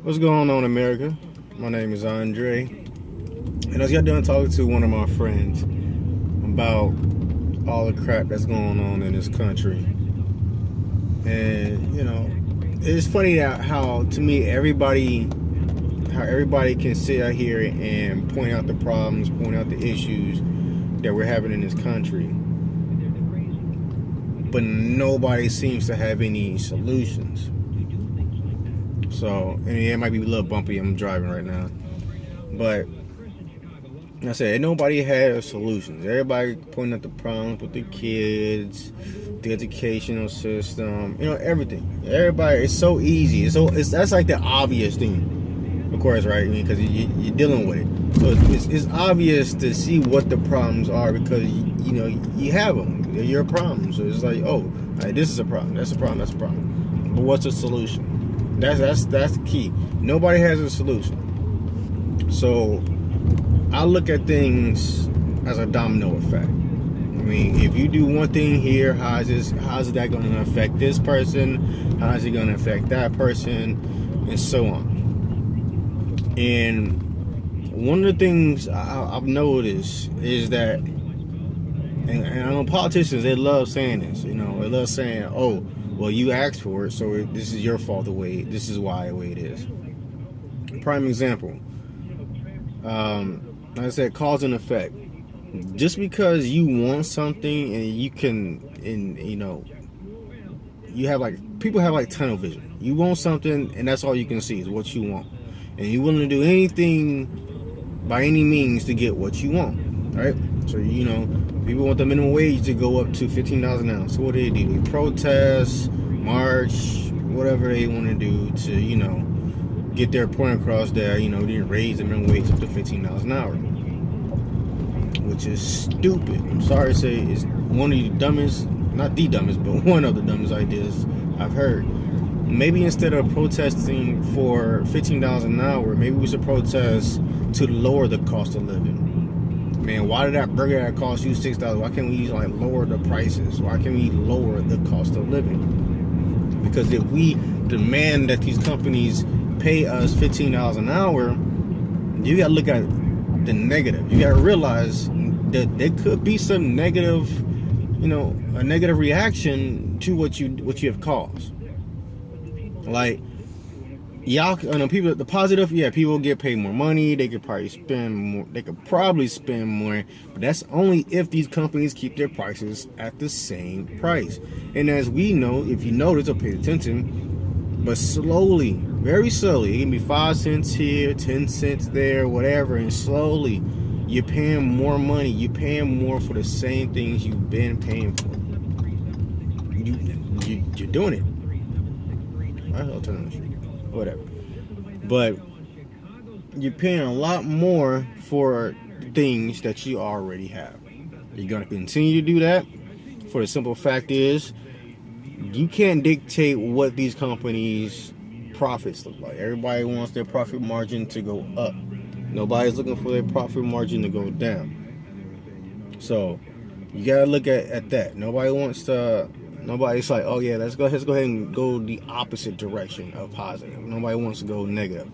What's going on, America? My name is Andre, and I was got done talking to one of my friends about all the crap that's going on in this country. And it's funny that how to me how everybody can sit out here and point out the problems, point out the issues that we're having in this country, but nobody seems to have any solutions. So, and it might be a little bumpy. I'm driving right now, but like I said, nobody has solutions. Everybody pointing out the problems with the kids, the educational system, everything. Everybody, it's so easy. That's like the obvious thing, of course, right? I mean, because you're dealing with it, so it's obvious to see what the problems are because you have them. They're your problems. So it's like, oh, this is a problem. That's a problem. That's a problem. But what's the solution? That's the key. Nobody has a solution. So I look at things as a domino effect. I mean, if you do one thing here, how's that going to affect this person? How's it going to affect that person? And so on. And one of the things I've noticed is that, and I know politicians, they love saying this. They love saying, oh, well, you asked for it, so this is your fault. This is why the way it is. Prime example. Like I said, cause and effect. Just because you want something and you have people have tunnel vision. You want something and that's all you can see is what you want, and you're willing to do anything by any means to get what you want, right? So people want the minimum wage to go up to $15 an hour. So what do? They protest, march, whatever they want to do to get their point across that they didn't raise the minimum wage up to $15 an hour, which is stupid. I'm sorry to say, it's one of the dumbest, not the dumbest, but one of the dumbest ideas I've heard. Maybe instead of protesting for $15 an hour, maybe we should protest to lower the cost of living. Man, why did that burger that cost you $6? Why can't we lower the prices? Why can't we lower the cost of living? Because if we demand that these companies pay us $15 an hour, you got to look at the negative. You got to realize that there could be some negative, a negative reaction to what you have caused. Like, y'all, people. The positive, yeah, people get paid more money. They could probably spend more. They could probably spend more, but that's only if these companies keep their prices at the same price. And as we know, if you notice or pay attention, but slowly, very slowly, it can be 5 cents here, 10 cents there, whatever, and slowly, you're paying more money. You're paying more for the same things you've been paying for. You're doing it. I'll turn on the street. Whatever. But you're paying a lot more for things that you already have. You're going to continue to do that. For the simple fact is, you can't dictate what these companies' profits look like. Everybody wants their profit margin to go up. Nobody's looking for their profit margin to go down. So you got to look at that. Nobody's like, oh yeah, let's go ahead and go the opposite direction of positive. Nobody wants to go negative.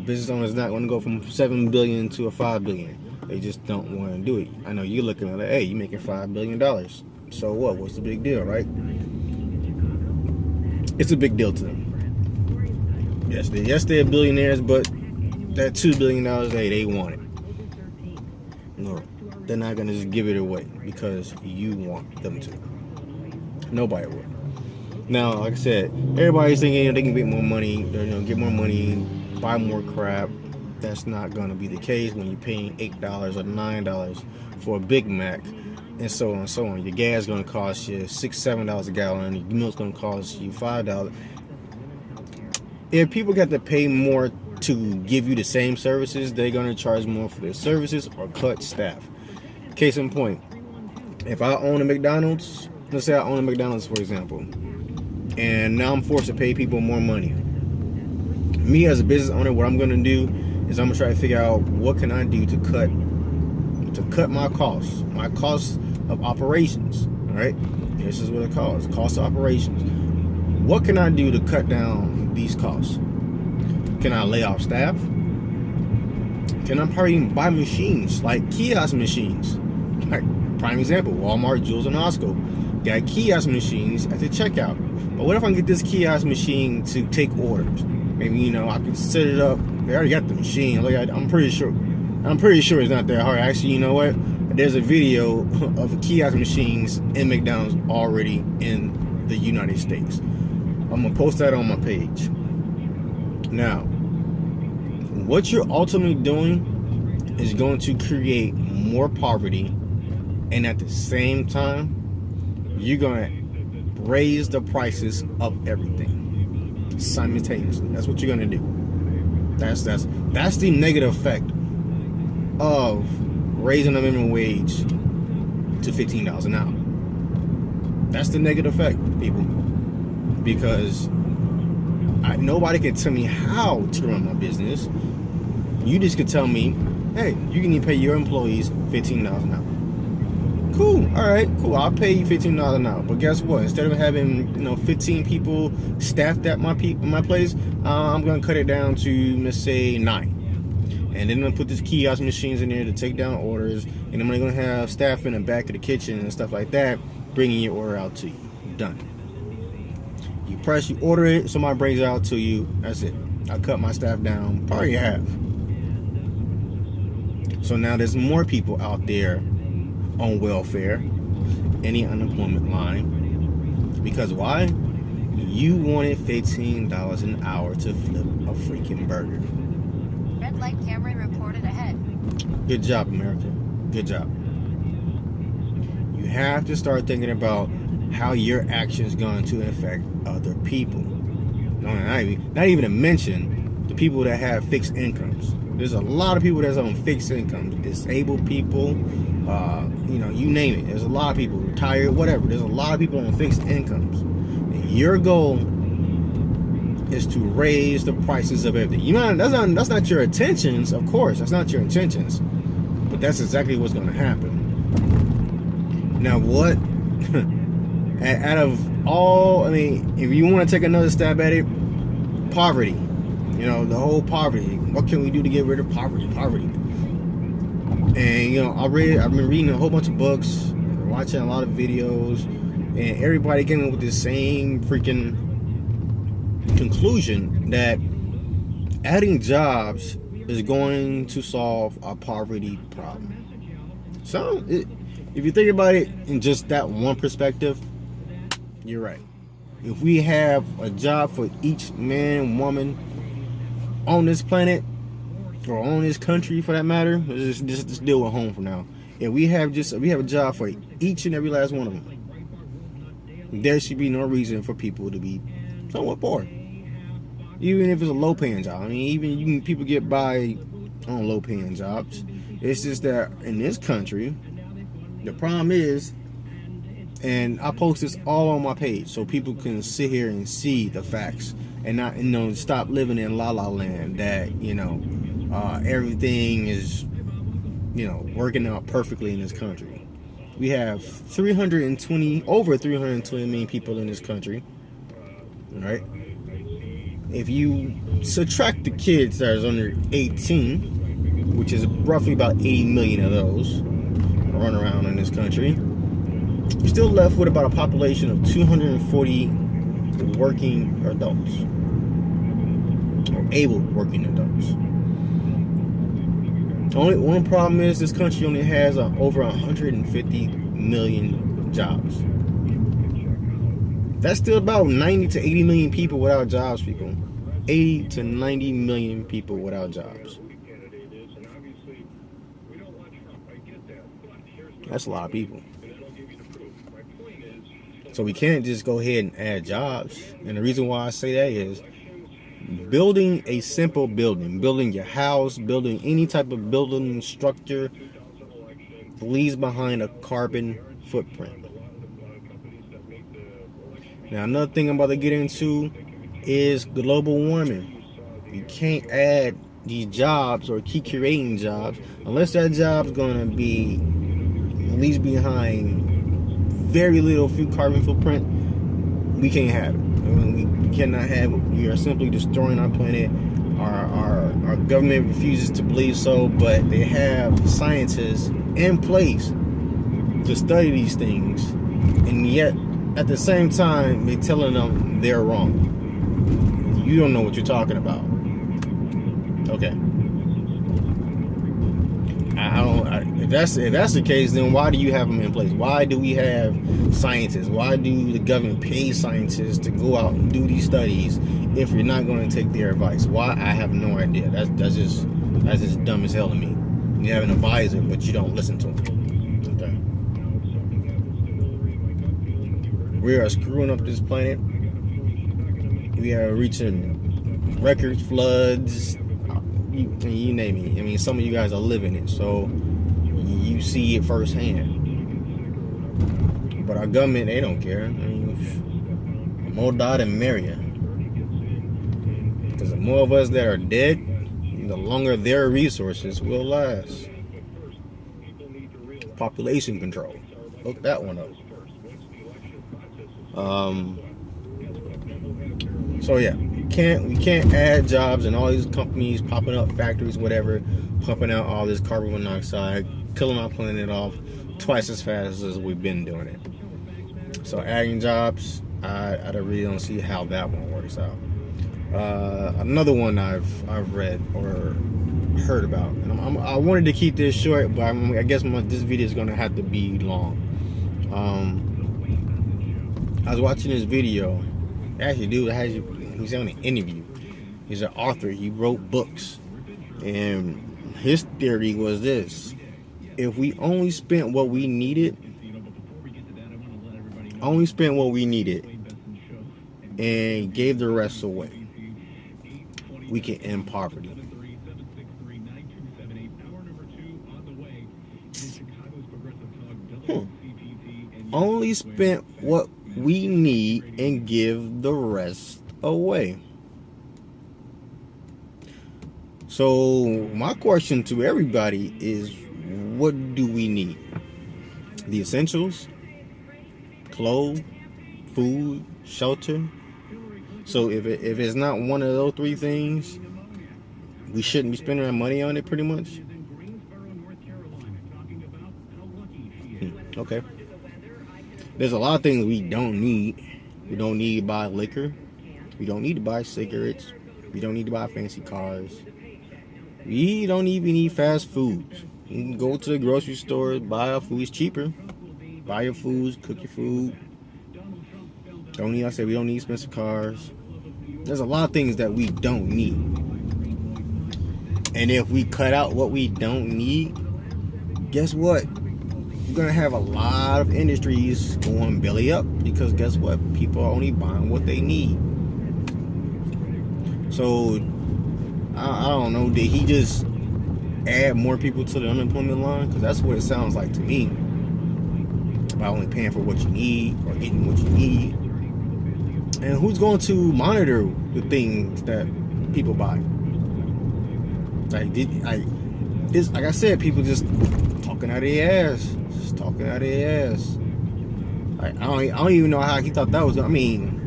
Business owners not going to go from $7 billion to a $5 billion. They just don't want to do it. I know you're looking at it, hey, you're making $5 billion. So what? What's the big deal, right? It's a big deal to them. Yes, they're billionaires, but that $2 billion, they want it. No, they're not going to just give it away because you want them to. Nobody will. Now, like I said, everybody's thinking they can get more money, get more money, buy more crap. That's not going to be the case when you're paying $8 or $9 for a Big Mac, and so on and so on. Your gas is going to cost you $6, $7 a gallon. Your milk's going to cost you $5. If people got to pay more to give you the same services, they're going to charge more for their services or cut staff. Case in point, if I own a McDonald's, let's say I own a McDonald's, for example, and now I'm forced to pay people more money. Me as a business owner, what I'm going to do is I'm going to try to figure out what can I do to cut my costs of operations. All right, this is what it costs: cost of operations. What can I do to cut down these costs? Can I lay off staff? Can I probably even buy machines, like kiosk machines? Like, prime example, Walmart, Jewels, and Costco got kiosk machines at the checkout. But what if I can get this kiosk machine to take orders? Maybe, I can set it up. They already got the machine. I'm pretty sure it's not that hard. Actually, you know what? There's a video of kiosk machines in McDonald's already in the United States. I'm gonna post that on my page. Now, what you're ultimately doing is going to create more poverty, and at the same time, you're gonna raise the prices of everything simultaneously. That's what you're gonna do. That's the negative effect of raising the minimum wage to $15 an hour. That's the negative effect, people. Because nobody can tell me how to run my business. You just could tell me, hey, you can pay your employees $15 an hour. Cool. All right, cool. I'll pay you $15 an hour. But guess what? Instead of having 15 people staffed at my place, I'm gonna cut it down to, let's say, 9. And then I'm gonna put these kiosk machines in there to take down orders, and I'm gonna have staff in the back of the kitchen and stuff like that, bringing your order out to you. Done. You order it, somebody brings it out to you. That's it. I cut my staff down, probably half. So now there's more people out there on welfare, any unemployment line. Because why? You wanted $15 an hour to flip a freaking burger. Red light camera reported ahead. Good job, America. Good job. You have to start thinking about how your actions going to affect other people. Not even to mention the people that have fixed incomes. There's a lot of people that's on fixed incomes. Disabled people, you name it. There's a lot of people, retired, whatever. There's a lot of people on fixed incomes. And your goal is to raise the prices of everything. That's not your intentions, of course. That's not your intentions. But that's exactly what's going to happen. Now, what? Out of all, if you want to take another stab at it, poverty. The whole poverty. What can we do to get rid of poverty? And I've been reading a whole bunch of books, watching a lot of videos, and everybody came up with the same freaking conclusion that adding jobs is going to solve our poverty problem. So, if you think about it in just that one perspective, you're right. If we have a job for each man and woman on this planet, or on this country for that matter, just deal with home for now. If we have a job for each and every last one of them, there should be no reason for people to be somewhat poor. Even if it's a low paying job. People get by on low paying jobs. It's just that in this country, the problem is, and I post this all on my page so people can sit here and see the facts and not, stop living in la la land that, everything is, working out perfectly in this country. We have over 320 million people in this country, right? If you subtract the kids that is under 18, which is roughly about 80 million of those run around in this country, you're still left with about a population of 240 working adults, or able working adults. Only one problem is this country only has over 150 million jobs. That's still about 90 to 80 million people without jobs, people. 80 to 90 million people without jobs. That's a lot of people. So we can't just go ahead and add jobs. And the reason why I say that is building a simple building your house, building any type of building structure leaves behind a carbon footprint. Now, another thing I'm about to get into is global warming. You can't add these jobs or keep creating jobs unless that job's gonna be leaves behind very few carbon footprint. We can't have it. We cannot have it. We are simply destroying our planet. our government refuses to believe so, but they have scientists in place to study these things, and yet at the same time they're telling them they're wrong. You don't know what you're talking about. Okay. If that's the case, then why do you have them in place? Why do we have scientists? Why do the government pay scientists to go out and do these studies if you're not going to take their advice? Why? I have no idea. That's just dumb as hell to me. You have an advisor, but you don't listen to him. Okay. We are screwing up this planet. We are reaching record floods. You name it. I mean, some of you guys are living it, so you see it firsthand. But our government, they don't care. I mean, the more die, the merrier. Because the more of us that are dead, the longer their resources will last. Population control. Look that one up. So yeah. We can't add jobs and all these companies popping up, factories, whatever, pumping out all this carbon monoxide, killing our planet off twice as fast as we've been doing it. So adding jobs, I really don't see how that one works out. Another one I've read or heard about, and I wanted to keep this short, but I guess this video is gonna have to be long. I was watching this video. Actually, dude, he's on an interview. He's an author. He wrote books, and his theory was this: if we only spent what we needed, and gave the rest away, we can end poverty. Only spent what we need and give the rest away. So my question to everybody is, what do we need? The essentials: clothes, food, shelter. So if it's not one of those three things, we shouldn't be spending our money on it, pretty much. Okay. There's a lot of things we don't need. We don't need to buy liquor. We don't need to buy cigarettes. We don't need to buy fancy cars. We don't even need fast foods. You can go to the grocery store, buy our food. It's cheaper. Buy your foods, cook your food. We don't need expensive cars. There's a lot of things that we don't need. And if we cut out what we don't need, guess what? You're going to have a lot of industries going belly up, because guess what? People are only buying what they need. So, I don't know. Did he just add more people to the unemployment line? Because that's what it sounds like to me. By only paying for what you need or getting what you need. And who's going to monitor the things that people buy? Like I said, people just talking out of their ass. Just talking out of their ass. Like, I don't even know how he thought that was. I mean,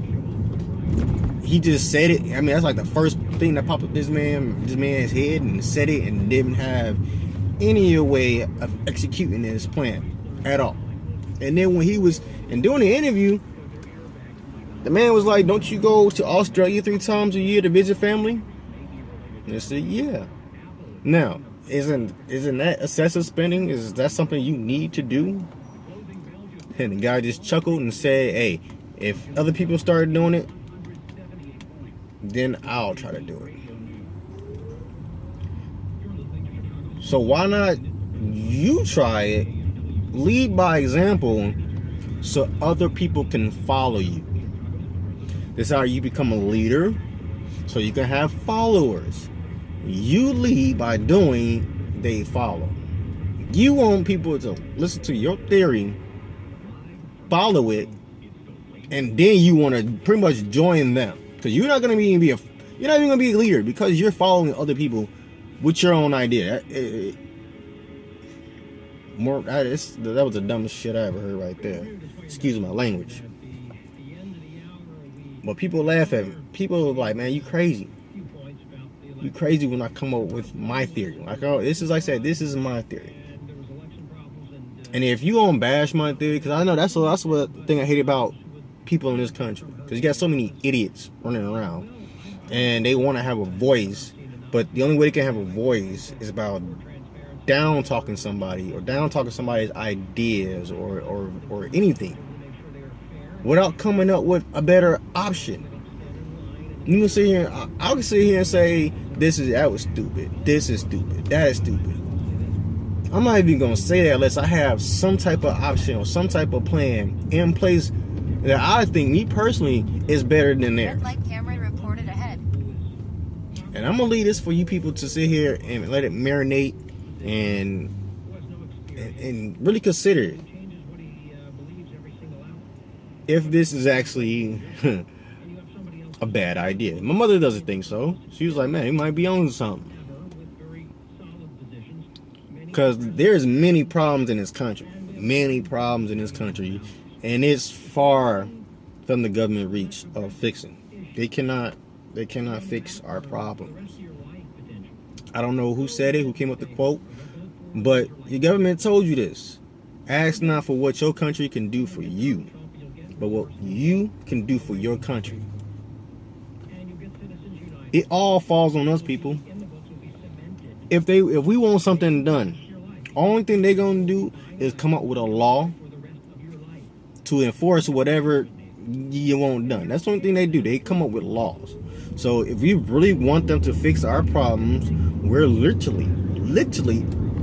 he just said it. I mean, that's like the first thing that popped up this man's head, and said it, and didn't have any way of executing his plan at all. And then when he was doing the interview, the man was like, "Don't you go to Australia 3 times a year to visit family?" And I said, "Yeah." Now, isn't that excessive spending? Is that something you need to do? And the guy just chuckled and said, "Hey, if other people started doing it, then I'll try to do it." So why not you try it, lead by example, so other people can follow you. This is how you become a leader, so you can have followers. You lead by doing, they follow. You want people to listen to your theory, follow it, and then you want to pretty much join them, because you're not even gonna be a leader, because you're following other people with your own idea. That was the dumbest shit I ever heard right there. Excuse my language. But people laugh at me. People are like, "Man, you crazy. You crazy when I come up with my theory. Like, oh, this is, like I said, this is my theory. And if you don't bash my theory, because I know that's what thing I hate about people in this country. Because you got so many idiots running around, and they want to have a voice, but the only way they can have a voice is about down talking somebody or down talking somebody's ideas or anything, without coming up with a better option. You can sit here. I can sit here and say that was stupid. This is stupid. That is stupid. I'm not even gonna say that unless I have some type of option or some type of plan in place that I think, me personally, is better than theirs. Red light camera reported ahead. And I'm gonna leave this for you people to sit here and let it marinate and really consider it. If this is actually a bad idea. My mother doesn't think so. She was like, man, he might be on something. Because there's many problems in this country. Many problems in this country. And it's far from the government reach of fixing. They cannot fix our problems. I don't know who said it, who came up with the quote, but your government told you this. Ask not for what your country can do for you, but what you can do for your country. It all falls on us, people. If we want something done, only thing they're gonna do is come up with a law to enforce whatever you want done. That's the only thing they do. They come up with laws. So if we really want them to fix our problems, we're literally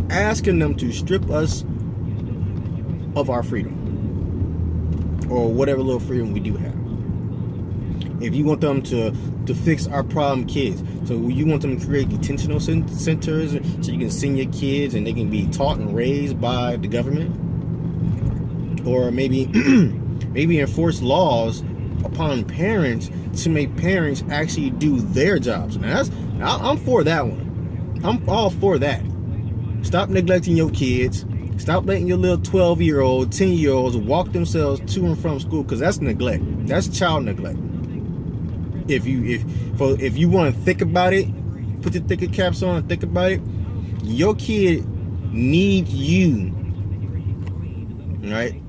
asking them to strip us of our freedom, or whatever little freedom we do have. If you want them to fix our problem kids, so you want them to create detentional centers so you can send your kids and they can be taught and raised by the government, or maybe enforce laws upon parents to make parents actually do their jobs. Now I'm for that one. I'm all for that. Stop neglecting your kids. Stop letting your little 12-year-old, 10-year-olds walk themselves to and from school, because that's neglect. That's child neglect. If you want to think about it, put your thinking caps on and think about it. Your kid needs you, right?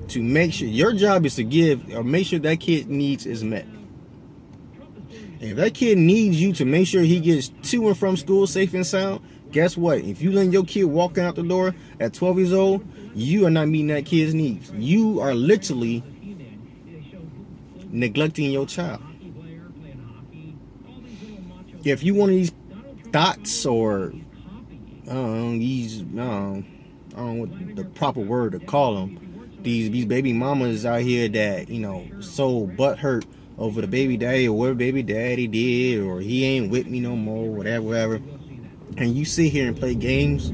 To make sure your job is to give or make sure that kid's needs is met. And if that kid needs you to make sure he gets to and from school safe and sound, guess what? If you let your kid walking out the door at 12 years old, you are not meeting that kid's needs. You are literally neglecting your child. If you one of these thoughts, or I don't know what the proper word to call them, these baby mamas out here that, so butthurt over the baby daddy or what baby daddy did, or he ain't with me no more, whatever, and you sit here and play games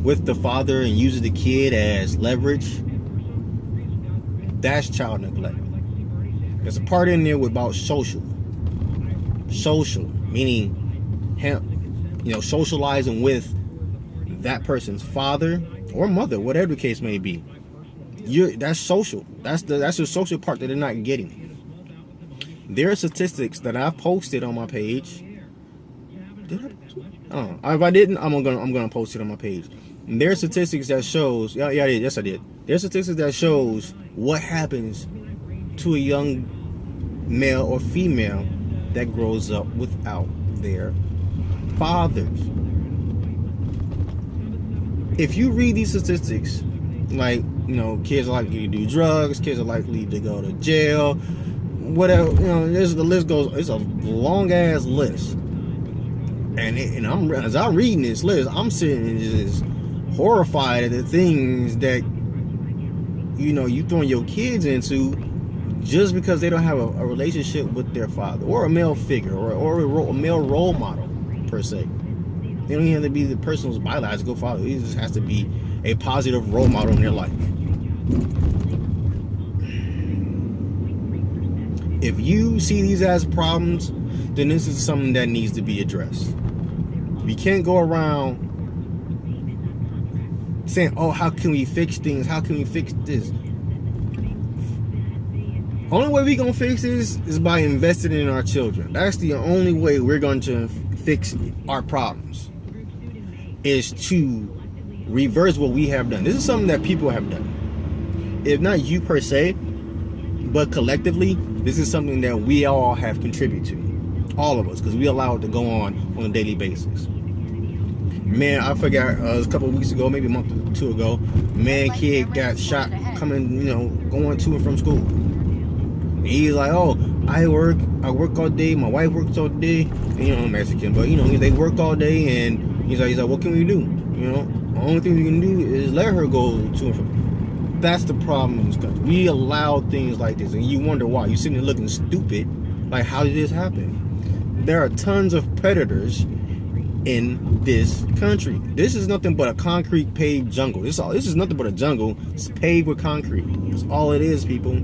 with the father and use the kid as leverage, that's child neglect. There's a part in there about social, meaning him, socializing with that person's father or mother, whatever the case may be. That's social. That's the social part that they're not getting. There are statistics that I've posted on my page. Did I post it? I don't know. If I didn't, I'm gonna post it on my page. And there are statistics that shows. Yeah, I did. Yes, I did. There's statistics that shows what happens to a young male or female that grows up without their fathers. If you read these statistics, like, kids are likely to do drugs, kids are likely to go to jail, whatever, the list goes. It's a long ass list. And as I'm reading this list, I'm sitting and just horrified at the things that you throwing your kids into just because they don't have a relationship with their father or a male figure or a male role model per se. They don't even have to be the person's biological father. He just has to be a positive role model in their life. If you see these as problems, then this is something that needs to be addressed. We can't go around saying, oh, how can we fix things? How can we fix this? Only way we're going to fix this is by investing in our children. That's the only way we're going to fix our problems is to reverse what we have done. This is something that people have done. If not you per se, but collectively, this is something that we all have contributed to. All of us, because we allow it to go on a daily basis. Man, I forgot, it was a couple of weeks ago, maybe a month or two ago, man, kid got shot coming, going to and from school. And he's like, oh, I work all day, my wife works all day, and, I'm Mexican, but, they work all day, and he's like, what can we do? The only thing we can do is let her go to and from. That's the problem in this country. We allow things like this, and you wonder why. You're sitting there looking stupid, like, how did this happen? There are tons of predators in this country. This is nothing but a concrete paved jungle. This is nothing but a jungle. It's paved with concrete. That's all it is, people.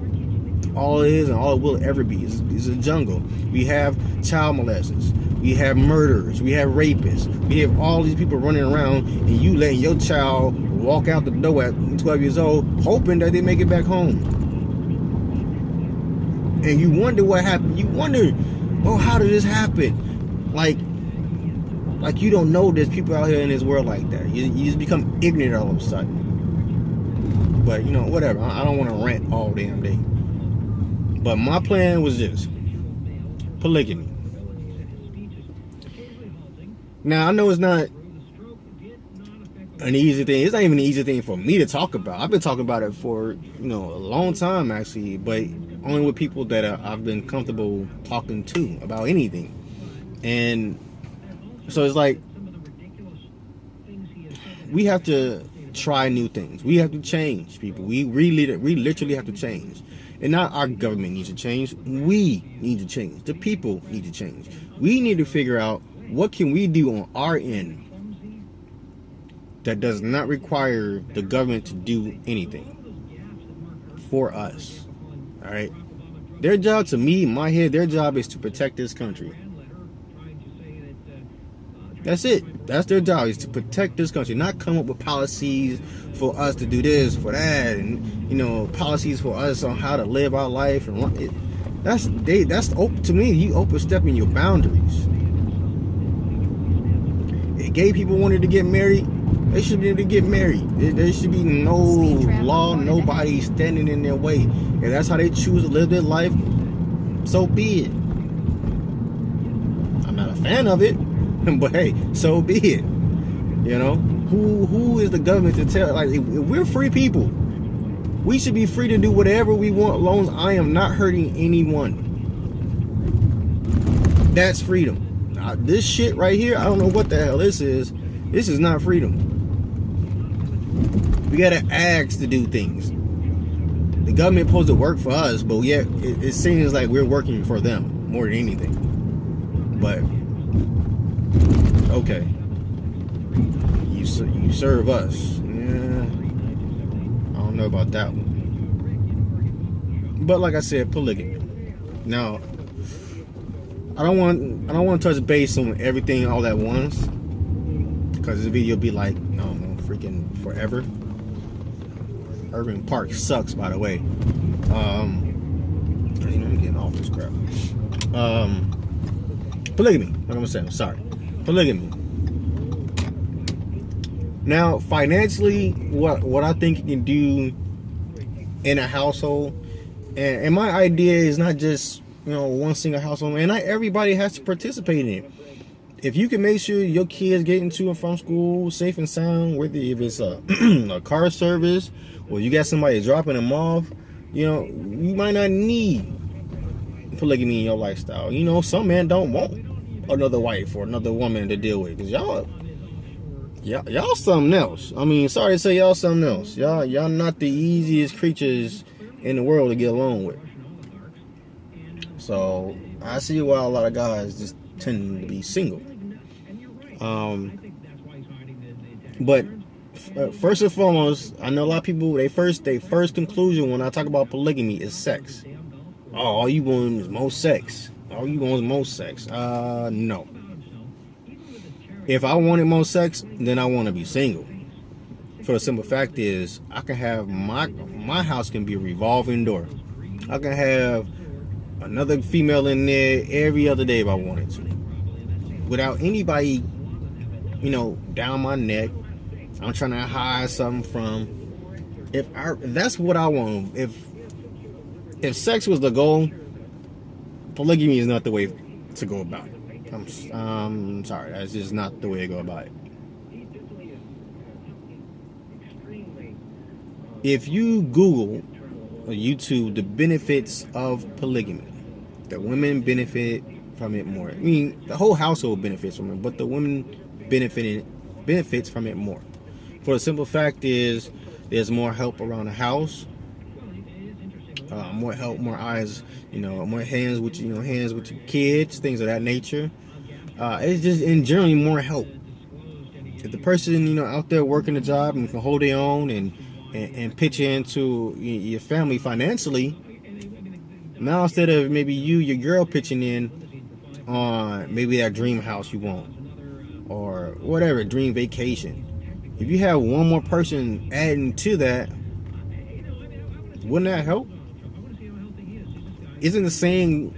All it is and all it will ever be is a jungle. We have child molesters. We have murderers. We have rapists. We have all these people running around, and you letting your child walk out the door at 12 years old, hoping that they make it back home. And you wonder what happened. You wonder, how did this happen? Like you don't know there's people out here in this world like that. You just become ignorant all of a sudden. But, whatever. I don't want to rant all damn day. But my plan was this. Polygamy. Now, I know it's not an easy thing. It's not even an easy thing for me to talk about. I've been talking about it for, a long time, actually. But only with people that I've been comfortable talking to about anything. And so it's like, we have to try new things. We have to change, people. We literally have to change. And not our government needs to change. We need to change. The people need to change. We need to figure out what can we do on our end that does not require the government to do anything for us. All right? Their job, to me, in my head, their job is to protect this country. That's it. That's their job, is to protect this country, not come up with policies for us to do this, for that, and policies for us on how to live our life. And that's open to me. You overstepping your boundaries. If gay people wanted to get married, they should be able to get married. There should be no law, nobody standing in their way. If that's how they choose to live their life, so be it. I'm not a fan of it. But hey, so be it. Who is the government to tell? Like, if we're free people, we should be free to do whatever we want, as long as I am not hurting anyone. That's freedom. Now, this shit right here, I don't know what the hell this is. This is not freedom. We gotta ask to do things. The government supposed to work for us, but yet it seems like we're working for them more than anything. But okay, you serve us. Yeah, I don't know about that one. But like I said, polygamy. Now, I don't want to touch base on everything all at once, because this video will be like, I don't know, freaking forever. Urban Park sucks, by the way. I'm getting off this crap. Polygamy. Like I'm gonna say, I'm sorry. Polygamy. Now, financially, what I think you can do in a household, and my idea is not just one single household, and not everybody has to participate in it. If you can make sure your kids getting to and from school safe and sound, whether if it's a car service or you got somebody dropping them off, you might not need polygamy in your lifestyle. Some men don't want another wife or another woman to deal with, because y'all something else. I mean, sorry to say, y'all something else. Y'all not the easiest creatures in the world to get along with. So I see why a lot of guys just tend to be single. But first and foremost, I know a lot of people, they first conclusion when I talk about polygamy is sex. Oh, all you want is more sex. No. If I wanted more sex, then I want to be single. For the simple fact is, I can have my house can be a revolving door. I can have another female in there every other day if I wanted to. without anybody, down my neck. I'm trying to hide something from. If that's what I want. If sex was the goal, polygamy is not the way to go about it. I'm sorry, that's just not the way to go about it. If you Google or YouTube the benefits of polygamy, the women benefit from it more. I mean, the whole household benefits from it, but the women benefits from it more. For the simple fact is, there's more help around the house, more help, more eyes, more hands with hands with your kids, things of that nature. It's just in generally more help. If the person out there working a job and can hold their own and pitch into your family financially, now instead of maybe your girl pitching in on maybe that dream house you want or whatever, dream vacation. If you have one more person adding to that, wouldn't that help? Isn't the saying,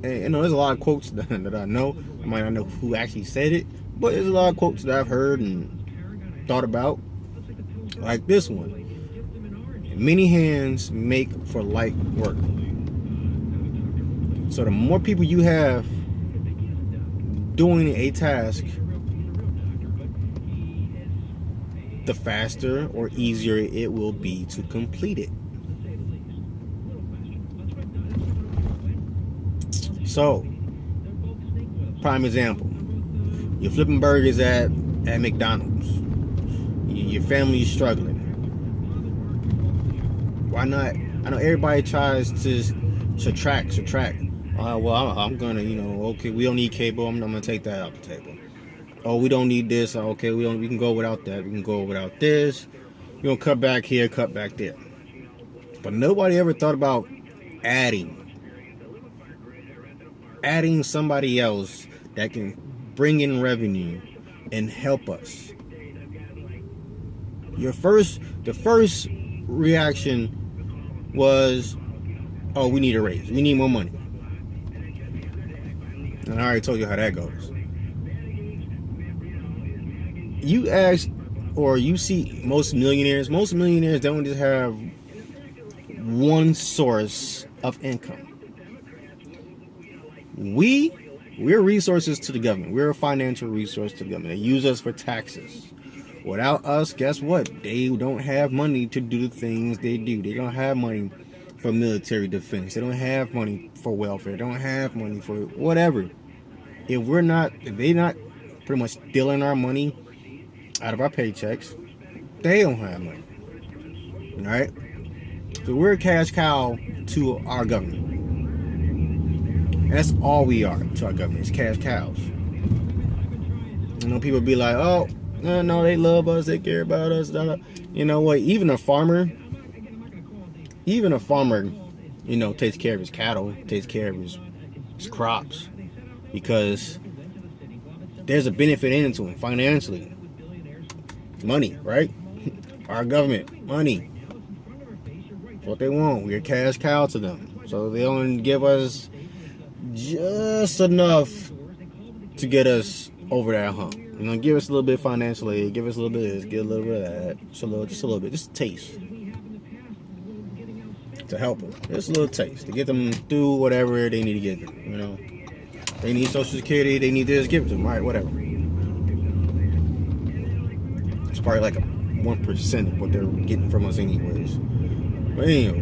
and there's a lot of quotes that I know, I might not know who actually said it, but there's a lot of quotes that I've heard and thought about, like this one: many hands make for light work. So the more people you have doing a task, the faster or easier it will be to complete it. So, prime example, you're flipping burgers at McDonald's. Your family is struggling. Why not? I know everybody tries to subtract. Well, I'm gonna, okay, we don't need cable. I'm gonna take that off the table. Oh, we don't need this. Okay, we can go without that. We can go without this. We're gonna cut back here, cut back there. But nobody ever thought about adding somebody else that can bring in revenue and help us. The first reaction was, oh, we need a raise. We need more money. And I already told you how that goes. You ask, or you see most millionaires don't just have one source of income. We're resources to the government. We're a financial resource to the government. They use us for taxes. Without us, guess what? They don't have money to do the things they do. They don't have money for military defense. They don't have money for welfare. They don't have money for whatever. If they're not pretty much stealing our money out of our paychecks, they don't have money. All right? So we're a cash cow to our government. And that's all we are to our government. It's cash cows. People be like, oh, no, they love us, they care about us. You know what? Even a farmer, takes care of his cattle, takes care of his crops, because there's a benefit in it to him financially. Money, right? Our government, money. That's what they want. We're a cash cow to them. So they only give us just enough to get us over that hump. Give us a little bit financially, give us a little bit of this, get a little bit of that, just a little bit, just a taste to help them. Just a little taste to get them through whatever they need to get through. They need Social Security, they need this, give it to them, right? Whatever. It's probably like a 1% of what they're getting from us anyways. But anyway,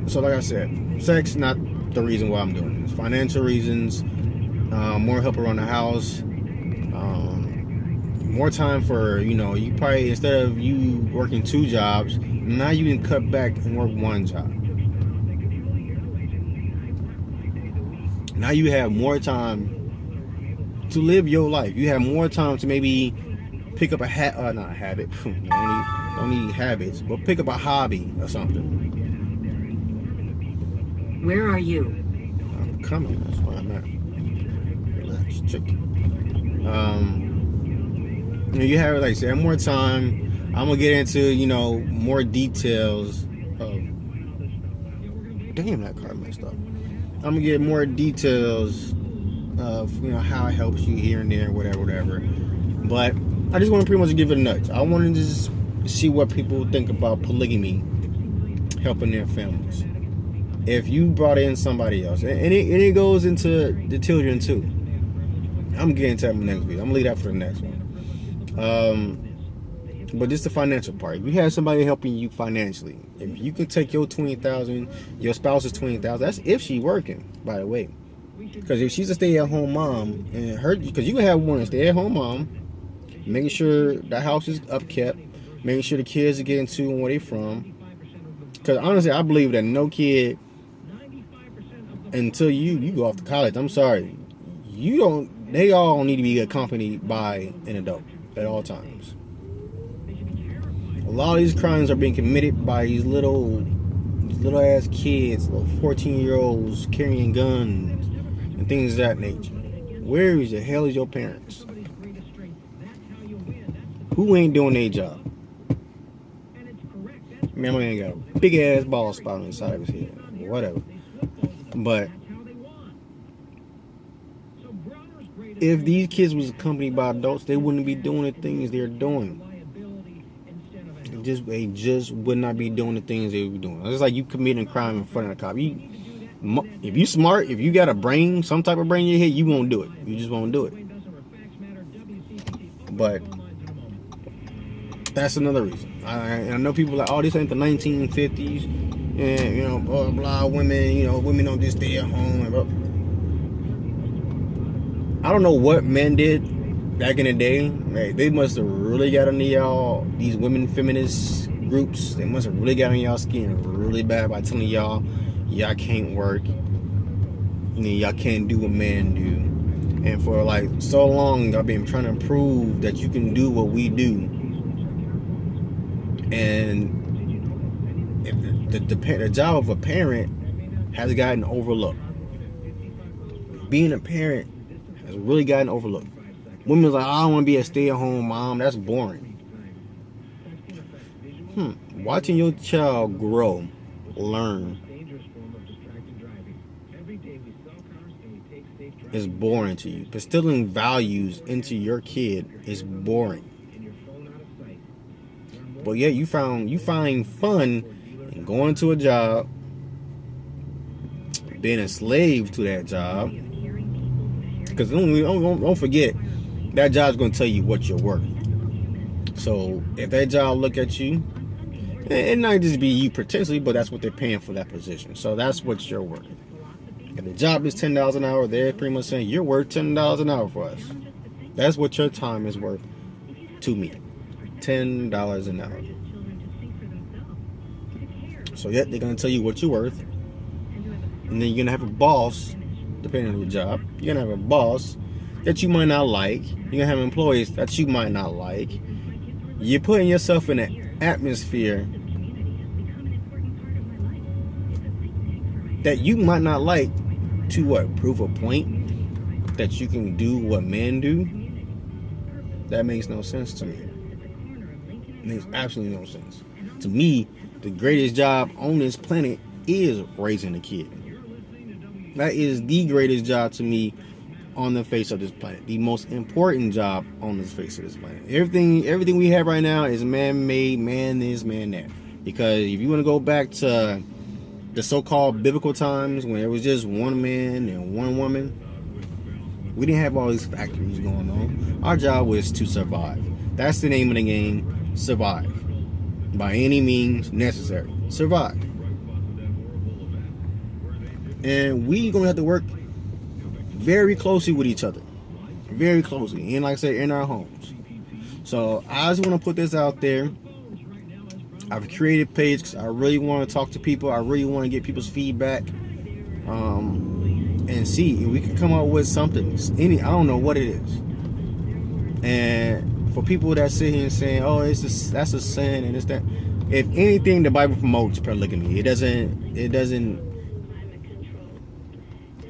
so like I said, sex not the reason why I'm doing this. Financial reasons, more help around the house, more time for, you probably, instead of you working 2 jobs, now you can cut back and work 1 job. Now you have more time to live your life. You have more time to maybe pick up not a habit, don't need habits, but pick up a hobby or something. Where are you? I'm coming. That's where I'm at. Relax, chicken. You have, like I said, more time. I'm gonna get into, more details of. Damn, that car messed up. I'm gonna get more details of how it helps you here and there, whatever. But I just want to pretty much give it a nudge. I want to just see what people think about polygamy helping their families. If you brought in somebody else, and it goes into the children too. I'm getting to that next week. I'm gonna leave that for the next one. But just the financial part. If you have somebody helping you financially, if you can take your $20,000, your spouse is $20,000. That's if she's working, by the way. Because if she's a stay-at-home mom, and because you can have one stay-at-home mom, making sure the house is upkept, making sure the kids are getting to and where they from. Because honestly, I believe that no kid, until you go off to college, I'm sorry, they all need to be accompanied by an adult at all times. A lot of these crimes are being committed by these little ass kids, little 14-year-olds carrying guns and things of that nature. Where is the hell is your parents? Who ain't doing their job? Man, my man got a big ass ball spot on the side of his head. Whatever. But if these kids was accompanied by adults, they wouldn't be doing the things they're doing. They just would not be doing the things they were doing. It's like you committing a crime in front of the cop. If you smart, if you got a brain, some type of brain in your head, you won't do it. You just won't do it. But that's another reason. I know people are like, oh, this ain't the 1950s, and blah blah. Women don't just stay at home. I don't know what men did back in the day. They must have really got into y'all, these women feminist groups. They must have really got on y'all skin really bad by telling y'all can't work. Y'all can't do what men do. And for like so long, y'all been trying to prove that you can do what we do. And the job of a parent has gotten overlooked. Being a parent has really gotten overlooked. Women's like, I don't want to be a stay-at-home mom. That's boring. Watching your child grow, learn, is boring to you. Instilling values into your kid is boring. But yet you find fun in going to a job, being a slave to that job. Because don't forget, that job's going to tell you what you're worth. So if that job look at you, it might just be you potentially, but that's what they're paying for that position. So that's what you're worth. If the job is $10 an hour, they're pretty much saying you're worth $10 an hour for us. That's what your time is worth to me. $10 an hour. So yet they're going to tell you what you're worth. And then you're going to have a boss, depending on your job. You're going to have a boss that you might not like. You're going to have employees that you might not like. You're putting yourself in an atmosphere that you might not like to what? Prove a point that you can do what men do? That makes no sense to me. It makes absolutely no sense. To me, the greatest job on this planet is raising a kid. That is the greatest job to me on the face of this planet. The most important job on the face of this planet. Everything we have right now is man-made, man this, man that. Because if you want to go back to the so-called biblical times when it was just one man and one woman, we didn't have all these factories going on. Our job was to survive. That's the name of the game. Survive. By any means necessary. Survive. And we gonna have to work very closely with each other. Very closely. And like I said, in our homes. So I just want to put this out there. I've created a page because I really want to talk to people. I really want to get people's feedback. And see if we can come up with something. I don't know what it is. And for people that sit here and saying, oh, that's a sin and it's that. If anything, the Bible promotes polygamy. It doesn't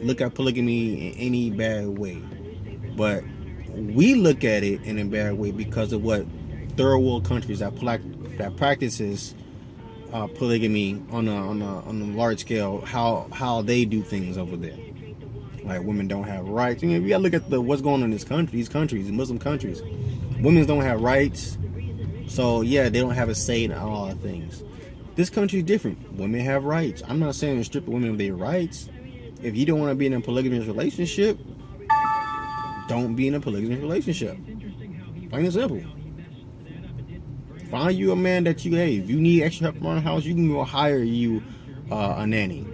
look at polygamy in any bad way. But we look at it in a bad way because of what third world countries that practices polygamy on a large scale, how they do things over there. Like women don't have rights. You gotta look at what's going on in these countries, Muslim countries. Women don't have rights, so yeah, they don't have a say in all the things. This country is different. Women have rights. I'm not saying strip women of their rights. If you don't want to be in a polygamous relationship, don't be in a polygamous relationship. Plain and simple. Find you a man that if you need extra help around the house, you can go hire you a nanny.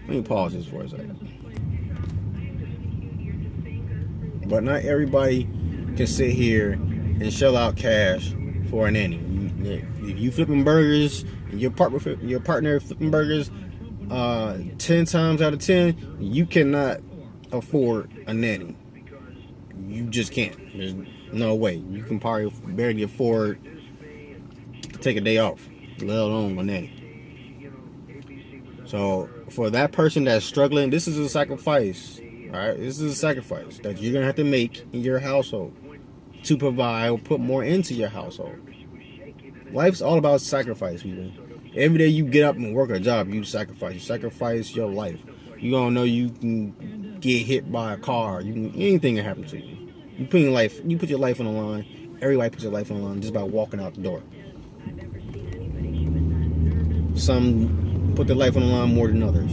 Let me pause this for a second. But not everybody can sit here and shell out cash for a nanny. If you flipping burgers and your partner flipping burgers 10 times out of 10, you cannot afford a nanny. You just can't. There's no way. You can probably barely afford to take a day off, let alone a nanny. So for that person that's struggling, this is a sacrifice. All right, this is a sacrifice that you're gonna have to make in your household to provide or put more into your household. Life's all about sacrifice, people. Every day you get up and work a job, you sacrifice. You sacrifice your life. You don't know you can get hit by a car. Anything can happen to you. You put your life on the line. Everybody puts their life on the line just by walking out the door. Some put their life on the line more than others.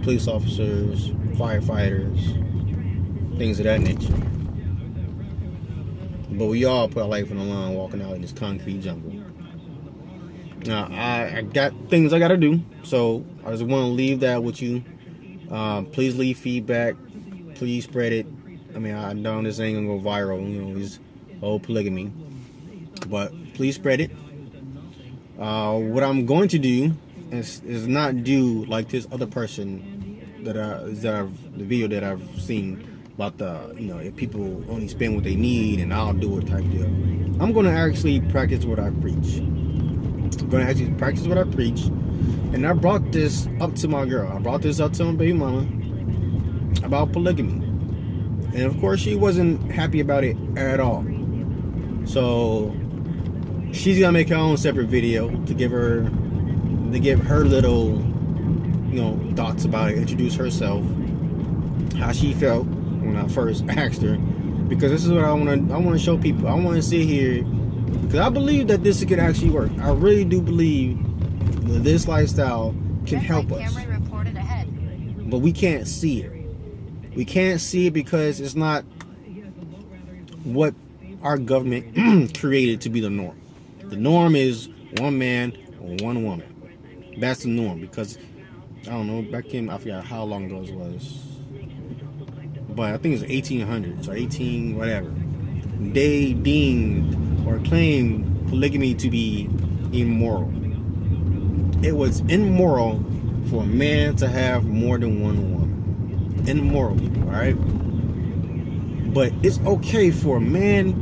Police officers, firefighters, things of that nature. But we all put our life on the line walking out in this concrete jungle. Now, I got things I gotta do, so I just want to leave that with you. Please leave feedback. Please spread it. I mean, I know this ain't gonna go viral, this whole polygamy. But please spread it. What I'm going to do is not do like this other person the video that I've seen about if people only spend what they need and I'll do it type deal. I'm going to actually practice what I preach. And I brought this up to my girl. I brought this up to my baby mama about polygamy. And of course she wasn't happy about it at all. So she's gonna make her own separate video to give her little thoughts about it, introduce herself, how she felt when I first asked her, because this is what I want to show people. I want to sit here because I believe that this could actually work. I really do believe that this lifestyle can help us. Camry reported ahead. But we can't see it. We can't see it because it's not what our government created to be the norm. The norm is one man or one woman. That's the norm, because I don't know, back in, I forgot how long ago it was, but I think it was 1800s or 18 whatever. They deemed or claimed polygamy to be immoral. It was immoral for a man to have more than one woman. Immoral, people, alright? But it's okay for a man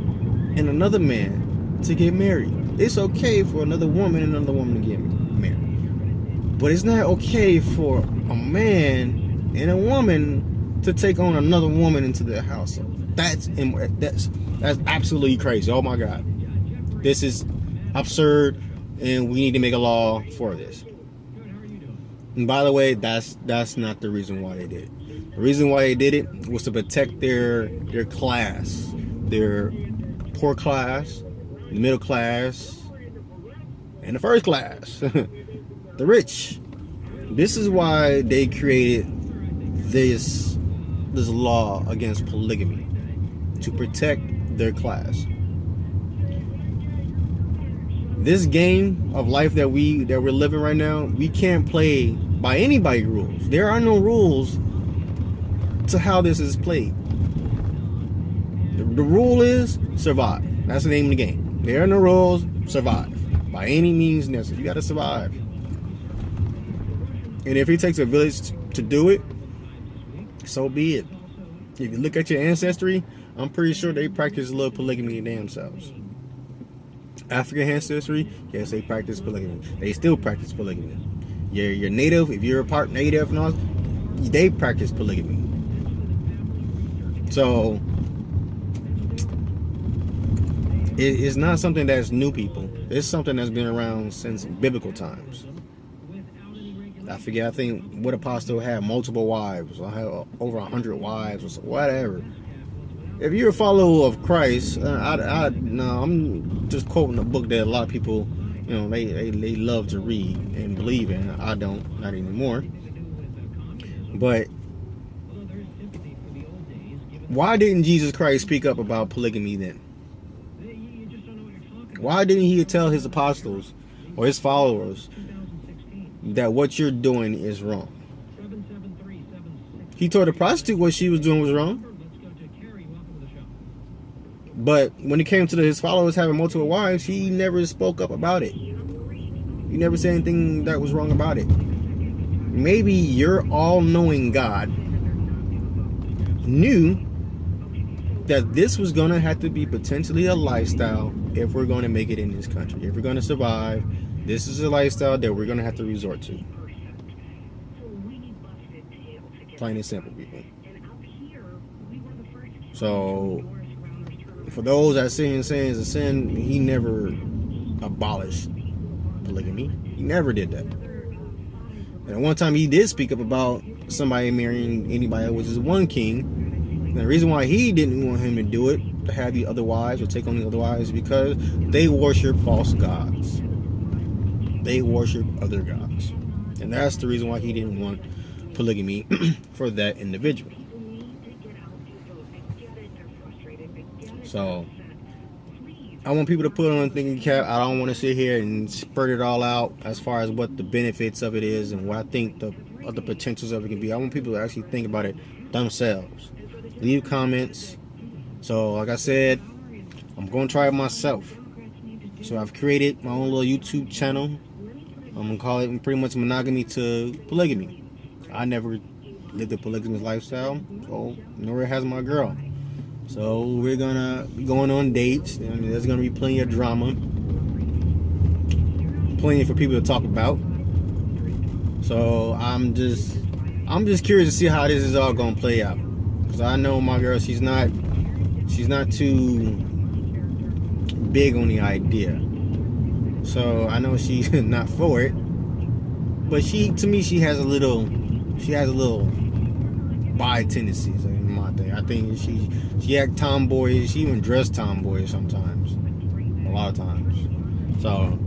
and another man to get married. It's okay for another woman and another woman to get married. But it's not okay for a man and a woman to take on another woman into their household. That's absolutely crazy. Oh my God. This is absurd, and we need to make a law for this. And by the way, that's not the reason why they did it. The reason why they did it was to protect their class, their poor class, the middle class, and the first class, the rich. This is why they created this law against polygamy, to protect their class. This game of life that we're living right now, we can't play by anybody's rules. There are no rules to how this is played. The rule is survive. That's the name of the game. There are no rules. Survive by any means necessary. You got to survive. And if it takes a village to do it, so be it. If you look at your ancestry, I'm pretty sure they practice a little polygamy themselves. African ancestry, yes, they practice polygamy. They still practice polygamy. You're native, if you're a part native and all, they practice polygamy. So it's not something that's new, people. It's something that's been around since biblical times. I forget. I think what apostle had multiple wives. I have over 100 wives or whatever. If you're a follower of Christ, no, I'm just quoting a book that a lot of people, they love to read and believe in. I don't, not anymore. But why didn't Jesus Christ speak up about polygamy then? Why didn't he tell his apostles or his followers that what you're doing is wrong? He told the prostitute what she was doing was wrong. But when it came to his followers having multiple wives, he never spoke up about it. He never said anything that was wrong about it. Maybe your all-knowing God knew that this was going to have to be potentially a lifestyle if we're going to make it in this country. If we're going to survive, this is a lifestyle that we're going to have to resort to. Plain and simple, people. So, for those that say it's a sin, he never abolished polygamy. He never did that. And one time he did speak up about somebody marrying anybody, which is one king. And the reason why he didn't want him to do it, to have the other wives or take on the other wives, is because they worship false gods. They worship other gods. And that's the reason why he didn't want polygamy for that individual. So, I want people to put on a thinking cap. I don't want to sit here and spurt it all out as far as what the benefits of it is and what I think the potentials of it can be. I want people to actually think about it themselves. Leave comments. So, like I said, I'm going to try it myself. So, I've created my own little YouTube channel. I'm going to call it pretty much monogamy to polygamy. I never lived a polygamous lifestyle, nor has my girl. So we're gonna be going on dates. There's gonna be plenty of drama, plenty for people to talk about. So I'm just curious to see how this is all gonna play out. Cause I know my girl, she's not too big on the idea. So I know she's not for it. But to me, she has a little bi tendencies. I think she act tomboyish. She even dress tomboyish sometimes, a lot of times. So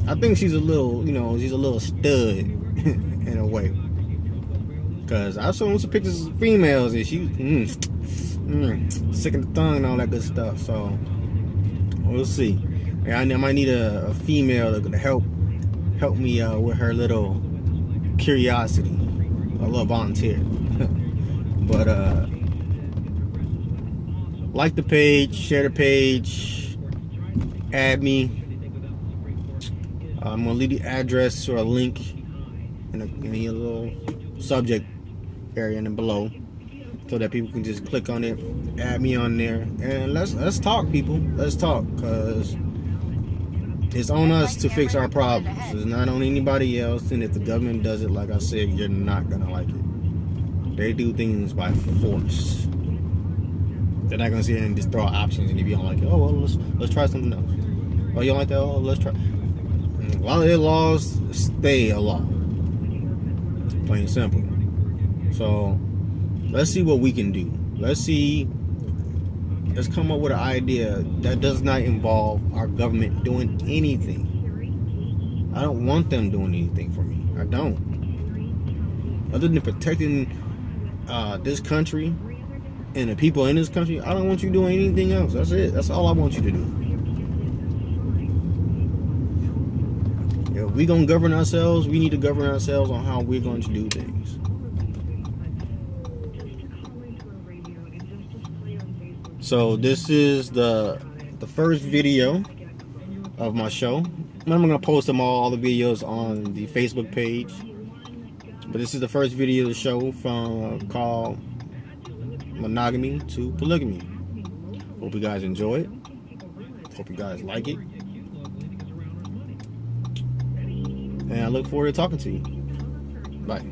I think she's a little stud in a way. Cause I saw some pictures of females and she sick of the tongue and all that good stuff. So we'll see. I might need a female to help me with her little curiosity, a little volunteer. But like the page, share the page, add me. I'm gonna leave the address or a link in a little subject area and below, so that people can just click on it, add me on there, and let's talk, people. Let's talk, cause it's on us to fix our problems. It's not on anybody else. And if the government does it, like I said, you're not gonna like it. They do things by force. They're not gonna sit here and just throw out options, and if you don't like it, oh well, let's try something else. Oh, you don't like that? Oh, let's try. And a lot of their laws stay a law. Plain and simple. So let's see what we can do. Let's come up with an idea that does not involve our government doing anything. I don't want them doing anything for me. I don't. Other than protecting this country and the people in this country, I don't want you doing anything else. That's it. That's all I want you to do. If we're going to govern ourselves, we need to govern ourselves on how we're going to do things. So this is the first video of my show. I'm going to post all the videos on the Facebook page. But this is the first video of the show called Monogamy to Polygamy. Hope you guys enjoy it. Hope you guys like it. And I look forward to talking to you. Bye.